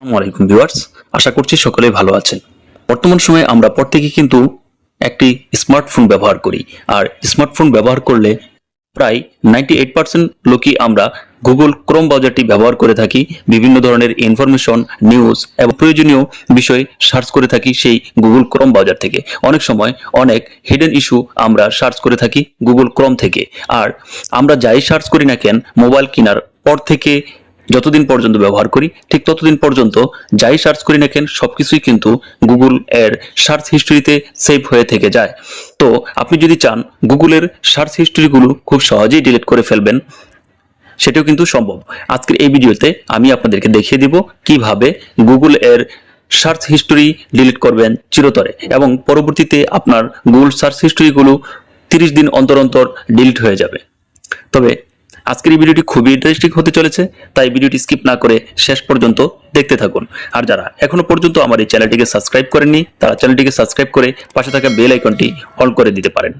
আসসালামু আলাইকুম ভিউয়ার্স, আশা করছি সকলেই ভালো আছেন। বর্তমান সময়ে আমরা প্রত্যেকেই কিন্তু একটি স্মার্টফোন ব্যবহার করি। আর স্মার্টফোন ব্যবহার করলে প্রায় 98% লোকই আমরা গুগল ক্রোম ব্রাউজারটি ব্যবহার করে থাকি। বিভিন্ন ধরনের ইনফরমেশন, নিউজ এবং প্রয়োজনীয় বিষয় সার্চ করে থাকি সেই গুগল ক্রোম ব্রাউজার থেকে। অনেক সময় অনেক হিডেন ইস্যু আমরা সার্চ করে থাকি গুগল ক্রোম থেকে। আর আমরা যাই সার্চ করি না কেন, মোবাইল কেনার পর থেকে যতদিন পর্যন্ত ব্যবহার করি ঠিক ততদিন পর্যন্ত যাই সার্চ করি না কেন সবকিছুই কিন্তু গুগল এর সার্চ হিস্ট্রিতে সেভ হয়ে থেকে যায়। তো আপনি যদি চান গুগলের সার্চ হিস্ট্রিগুলো খুব সহজেই ডিলিট করে ফেলবেন, সেটাও কিন্তু সম্ভব। আজকের এই ভিডিওতে আমি আপনাদেরকে দেখিয়ে দিব কিভাবে গুগল এর সার্চ হিস্ট্রি ডিলিট করবেন চিরতরে এবং পরবর্তীতে আপনার গুগল সার্চ হিস্ট্রিগুলো 30 দিন অন্তর অন্তর ডিলিট হয়ে যাবে। তবে আজকের এই ভিডিওটি খুবই ইন্টারেস্টিং হতে চলেছে, তাই ভিডিওটি স্কিপ না করে শেষ পর্যন্ত দেখতে থাকুন। আর যারা এখনো পর্যন্ত আমার এই চ্যানেলটিকে সাবস্ক্রাইব করেননি তারা চ্যানেলটিকে সাবস্ক্রাইব করে পাশে থাকা বেল আইকনটি অন করে দিতে পারেন।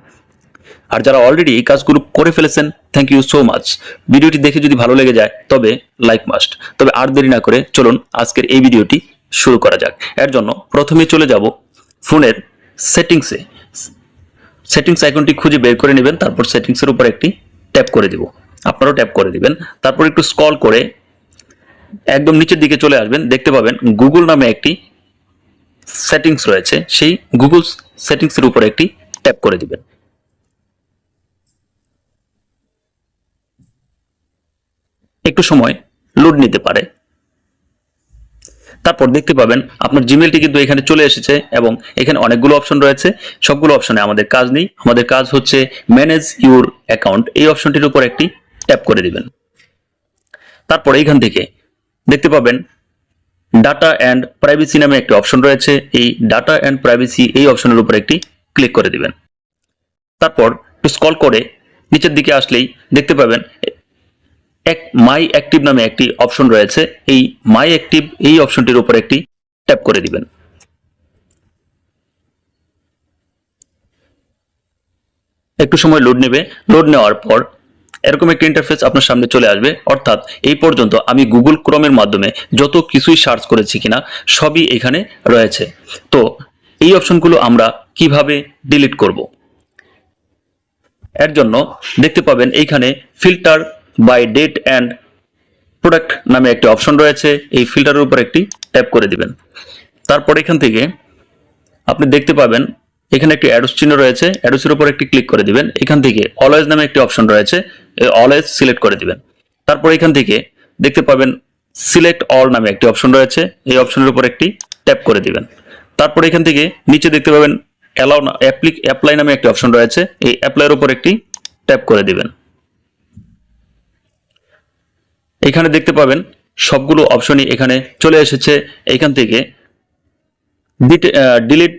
আর যারা অলরেডি এই কাজগুলো করে ফেলেছেন, থ্যাংক ইউ সো মাচ। ভিডিওটি দেখে যদি ভালো লেগে যায় তবে লাইক মাস্ট। তবে আর দেরি না করে চলুন আজকের এই ভিডিওটি শুরু করা যাক। এর জন্য প্রথমে চলে যাব ফোনের সেটিংসে। সেটিংস আইকনটি খুঁজে বের করে নেবেন, তারপর সেটিংসের উপর একটি ট্যাপ করে দিব। আপনারাও ট্যাপ করে দিবেন। তারপর একটু স্ক্রল করে একদম নিচের দিকে চলে আসবেন, দেখতে পাবেন গুগল নামে একটি সেটিংস রয়েছে। সেই গুগল সেটিংসের উপর একটি ট্যাপ করে দিবেন। একটু সময় লোড নিতে পারে। তারপর দেখতে পাবেন আপনার জিমেলটি কিন্তু এখানে চলে এসেছে এবং এখানে অনেকগুলো অপশন রয়েছে। সবগুলো অপশনে আমাদের কাজ নেই, আমাদের কাজ হচ্ছে ম্যানেজ ইউর অ্যাকাউন্ট। এই অপশনটির উপর একটি ট্যাপ করে দিবেন। তারপর এইখান থেকে দেখতে পাবেন ডাটা অ্যান্ড প্রাইভেসি নামে একটি অপশন রয়েছে। এই ডাটা অ্যান্ড প্রাইভেসি এই অপশনের উপর একটি ক্লিক করে দিবেন। তারপর স্ক্রল করে নিচের দিকে আসলেই দেখতে পাবেন মাই অ্যাক্টিভ নামে একটি অপশন রয়েছে। এই মাই অ্যাক্টিভ এই অপশনটির উপর একটি ট্যাপ করে দিবেন। একটু সময় লোড নেবে। লোড নেওয়ার পর এরকম একটা ইন্টারফেস আপনার সামনে চলে আসবে। অর্থাৎ এই পর্যন্ত আমি গুগল ক্রোমের মাধ্যমে যত কিছুই সার্চ করেছি কিনা সবই এখানে রয়েছে। তো এই অপশনগুলো আমরা কিভাবে ডিলিট করব, এর জন্য দেখতে পাবেন এইখানে filter by date and product নামে একটি অপশন রয়েছে। এই ফিল্টারের উপর একটি ট্যাপ করে দিবেন। তারপর এখান থেকে আপনি দেখতে পাবেন এখানে একটি অ্যারোস চিহ্ন রয়েছে, অ্যারোসের উপর একটি ক্লিক করে দিবেন। এখান থেকে অলওয়েজ নামে একটি অপশন রয়েছে, এই অলওয়েজ সিলেক্ট করে দিবেন। তারপর এখান থেকে দেখতে পাবেন সিলেক্ট অল নামে একটি অপশন রয়েছে, এই অপশনের উপর একটি ট্যাপ করে দিবেন। তারপর এখান থেকে নিচে দেখতে পাবেন অ্যাপ্লাই নামে একটি অপশন রয়েছে, এই অ্যাপ্লাইয়ের উপর একটি ট্যাপ করে দিবেন। এখানে দেখতে পাবেন সবগুলো অপশনই এখানে চলে এসেছে। এখান থেকে ডিলিট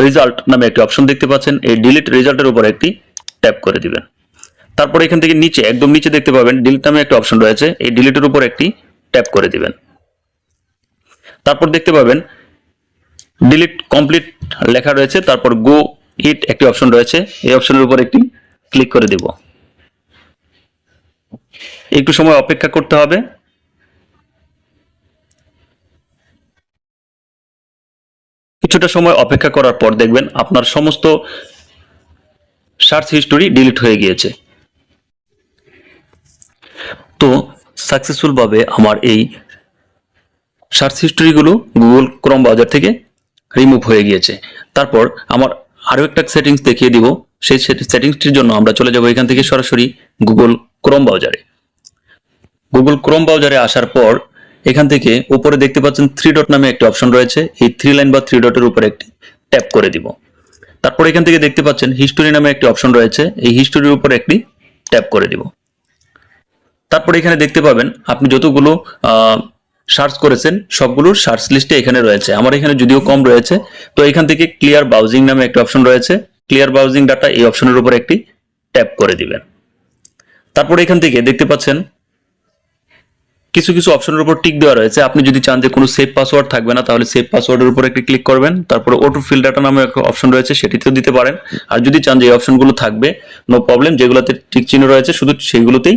রেজাল্ট নামে একটি অপশন দেখতে পাচ্ছেন, এই ডিলিট রেজাল্টের উপর একটি ট্যাপ করে দিবেন। তারপর এখান থেকে নিচে একদম নিচে দেখতে পাবেন ডিলিট নামে একটা অপশন রয়েছে, এই ডিলিটের উপর একটি ট্যাপ করে দিবেন। তারপর দেখতে পাবেন ডিলিট কমপ্লিট লেখা রয়েছে, তারপর গো ইট একটি অপশন রয়েছে, এই অপশনের উপর একটি ক্লিক করে দিব। একটু সময় অপেক্ষা করতে হবে। কিছুটা সময় অপেক্ষা করার পর দেখবেন আপনার সমস্ত সার্চ হিস্টোরি ডিলিট হয়ে গিয়েছে। তো সাকসেসফুল ভাবে আমার এই সার্চ হিস্টোরিগুলো গুগল ক্রোম ব্রাউজার থেকে রিমুভ হয়ে গিয়েছে। তারপর আমার আরো একটা সেটিংস দেখিয়ে দিব। সেই সেটিংসটির জন্য আমরা চলে যাব এখান থেকে সরাসরি গুগল ক্রোম ব্রাউজারে। গুগল ক্রোম ব্রাউজারে আসার পর এখান থেকে উপরে দেখতে পাচ্ছেন 3 ডট নামে একটা অপশন রয়েছে, এই 3 লাইন বা 3 ডটের উপর একটি ট্যাপ করে দিব। তারপর এখান থেকে দেখতে পাচ্ছেন হিস্টোরি নামে একটি অপশন রয়েছে, এই হিস্টোরির উপর একটি ট্যাপ করে দিব। তারপর এখানে দেখতে পাবেন আপনি যতগুলো সার্চ করেছেন সবগুলোর সার্চ লিস্টে এখানে রয়েছে। আমার এখানে যদিও কম রয়েছে, তো এখান থেকে ক্লিয়ার ব্রাউজিং নামে একটা অপশন রয়েছে, ক্লিয়ার ব্রাউজিং ডাটা এই অপশনের উপর একটি ট্যাপ করে দিবেন। তারপর এখান থেকে দেখতে পাচ্ছেন কিছু কিছু অপশনের উপর টিক দেওয়া রয়েছে। আপনি যদি চান যে কোনো সেভ পাসওয়ার্ড থাকবে না তাহলে সেভ পাসওয়ার্ডের উপর একটি ক্লিক করবেন। তারপর অটো ফিল ডাটা নামে একটা অপশন রয়েছে, সেটিতেও দিতে পারেন। আর যদি চান যে এই অপশনগুলো থাকবে নো প্রবলেম, যেগুলোতে টিক চিহ্ন রয়েছে শুধু সেগুলোতেই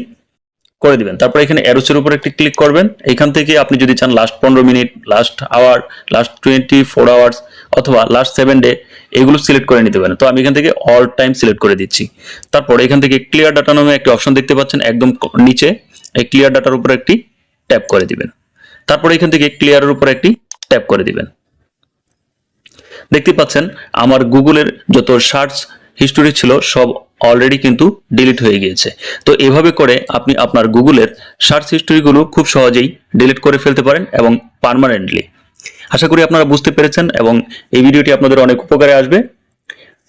করে দিবেন। তারপর এখানে অ্যারোসের উপর একটি ক্লিক করবেন। এখান থেকে আপনি যদি চান last 15 minute, last hour, last 24 hours অথবা লাস্ট 7 ডে এগুলো সিলেক্ট করে নিতে পারেন। তো আমি এখান থেকে অল টাইম সিলেক্ট করে দিচ্ছি। তারপর এখান থেকে ক্লিয়ার ডাটা নামে একটি অপশন দেখতে পাচ্ছেন একদম নিচে, এই ক্লিয়ার ডাটার উপর একটি ট্যাপ করে দিবেন। তারপর এখান থেকে ক্লিয়ারের উপর একটি ট্যাপ করে দিবেন। দেখতে পাচ্ছেন আমার গুগলের যত সার্চ হিস্টোরি ছিল সব অলরেডি কিন্তু ডিলিট হয়ে গিয়েছে। তো এভাবে করে আপনি আপনার গুগলের সার্চ হিস্টোরিগুলো খুব সহজেই ডিলিট করে ফেলতে পারেন এবং পার্মানেন্টলি। আশা করি আপনারা বুঝতে পেরেছেন এবং এই ভিডিওটি আপনাদের অনেক উপকারে আসবে।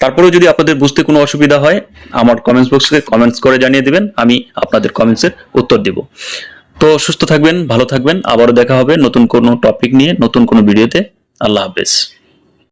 তারপরেও যদি আপনাদের বুঝতে কোনো অসুবিধা হয় আমার কমেন্টস বক্সে কমেন্টস করে জানিয়ে দিবেন, আমি আপনাদের কমেন্টসের উত্তর দিব। তো সুস্থ থাকবেন, ভালো থাকবেন, আবারও দেখা হবে নতুন কোনো টপিক নিয়ে নতুন কোনো ভিডিওতে। আল্লাহ হাফেজ।